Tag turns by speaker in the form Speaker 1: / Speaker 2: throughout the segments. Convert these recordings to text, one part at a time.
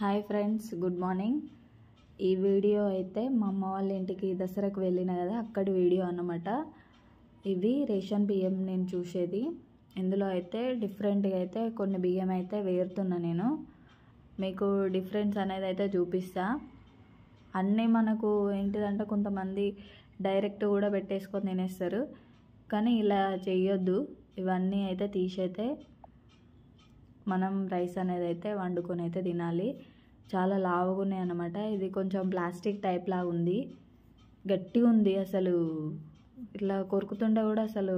Speaker 1: Hi friends, good morning. ఈ video అయితే మా అమ్మ వాళ్ళ ఇంటికి దసరాకు వెళ్ళిన కదా, అక్కడి వీడియో అన్నమాట. ఇవి రేషన్ బియ్యం నేను చూసేది. ఇందులో అయితే డిఫరెంట్గా అయితే కొన్ని బియ్యం అయితే వేరుతున్నా. నేను మీకు డిఫరెన్స్ అనేది అయితే చూపిస్తా. అన్నీ మనకు ఏంటిదంటే కొంతమంది డైరెక్ట్ కూడా పెట్టేసుకొని తినేస్తారు, కానీ ఇలా చేయొద్దు. ఇవన్నీ అయితే తీసైతే మనం రైస్ అనేది అయితే వండుకొని అయితే తినాలి. చాలా లావుగా ఉన్నాయి అన్నమాట. ఇది కొంచెం ప్లాస్టిక్ టైప్ లాగా ఉంది, గట్టిగా ఉంది. అసలు ఇట్లా కొరుకుతుంటే కూడా అసలు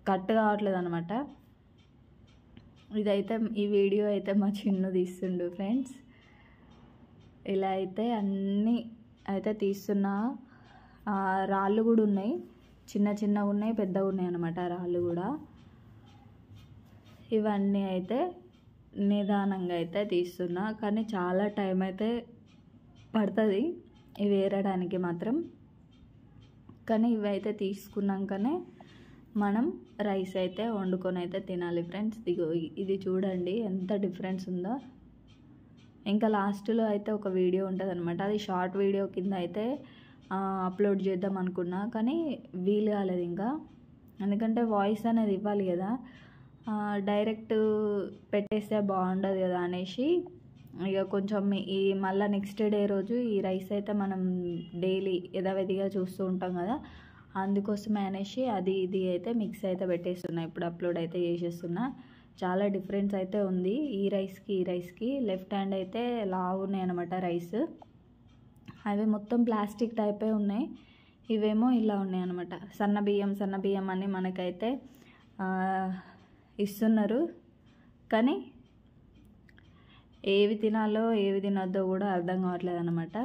Speaker 1: కట్ కావట్లేదు అనమాట. ఇదైతే ఈ వీడియో అయితే మా చిన్ను తీస్తుండు ఫ్రెండ్స్. ఇలా అయితే అన్నీ అయితే తీస్తున్నా. రాళ్ళు కూడా ఉన్నాయి, చిన్న చిన్నగా ఉన్నాయి, పెద్దగా ఉన్నాయి అన్నమాట రాళ్ళు కూడా. ఇవన్నీ అయితే నిదానంగా అయితే తీస్తున్నా, కానీ చాలా టైం అయితే పడుతుంది ఇవి వేరడానికి మాత్రం. కానీ ఇవైతే తీసుకున్నాకనే మనం రైస్ అయితే వండుకొని అయితే తినాలి ఫ్రెండ్స్. ఇది చూడండి ఎంత డిఫరెన్స్ ఉందో. ఇంకా లాస్ట్లో అయితే ఒక వీడియో ఉంటుంది అనమాట. అది షార్ట్ వీడియో కింద అయితే అప్లోడ్ చేద్దాం అనుకున్నా, కానీ వీలు కాలేదు ఇంకా. ఎందుకంటే వాయిస్ అనేది ఇవ్వాలి కదా, డైరెక్ట్ పెట్టేస్తే బాగుండదు కదా అనేసి ఇక కొంచెం ఈ మళ్ళీ నెక్స్ట్ డే రోజు ఈ రైస్ అయితే మనం డైలీ యథావిధిగా చూస్తూ ఉంటాం కదా, అందుకోసమే అనేసి అది ఇది అయితే మిక్స్ అయితే పెట్టేస్తున్నా. ఇప్పుడు అప్లోడ్ అయితే చేసేస్తున్నా. చాలా డిఫరెన్స్ అయితే ఉంది ఈ రైస్కి. లెఫ్ట్ హ్యాండ్ అయితే లావు ఉన్నాయి అనమాట రైస్. అవి మొత్తం ప్లాస్టిక్ టైపే ఉన్నాయి, ఇవేమో ఇలా ఉన్నాయి అనమాట. సన్న బియ్యం అని మనకైతే ఇస్తున్నారు, కానీ ఏవి తినాలో ఏవి తినొద్దో కూడా అర్థం కావట్లేదు అనమాట.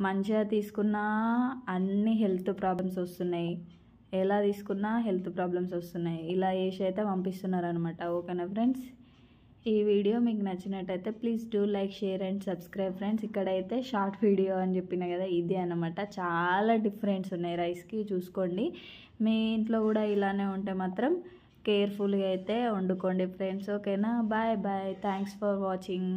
Speaker 1: మంచిగా తీసుకున్నా అన్ని హెల్త్ ప్రాబ్లమ్స్ వస్తున్నాయి, ఎలా తీసుకున్నా హెల్త్ ప్రాబ్లమ్స్ వస్తున్నాయి. ఇలా వేసి అయితే పంపిస్తున్నారు అనమాట. ఓకేనా ఫ్రెండ్స్, ఈ వీడియో మీకు నచ్చినట్టయితే please do like, share and subscribe friends. ఇక్కడైతే షార్ట్ వీడియో అని చెప్పిన కదా, ఇదే అనమాట. చాలా డిఫరెన్స్ ఉన్నాయి రైస్కి, చూసుకోండి. మీ ఇంట్లో కూడా ఇలానే ఉంటే మాత్రం కేర్ఫుల్గా అయితే వండుకోండి ఫ్రెండ్స్. ఓకేనా, bye bye, thanks for watching.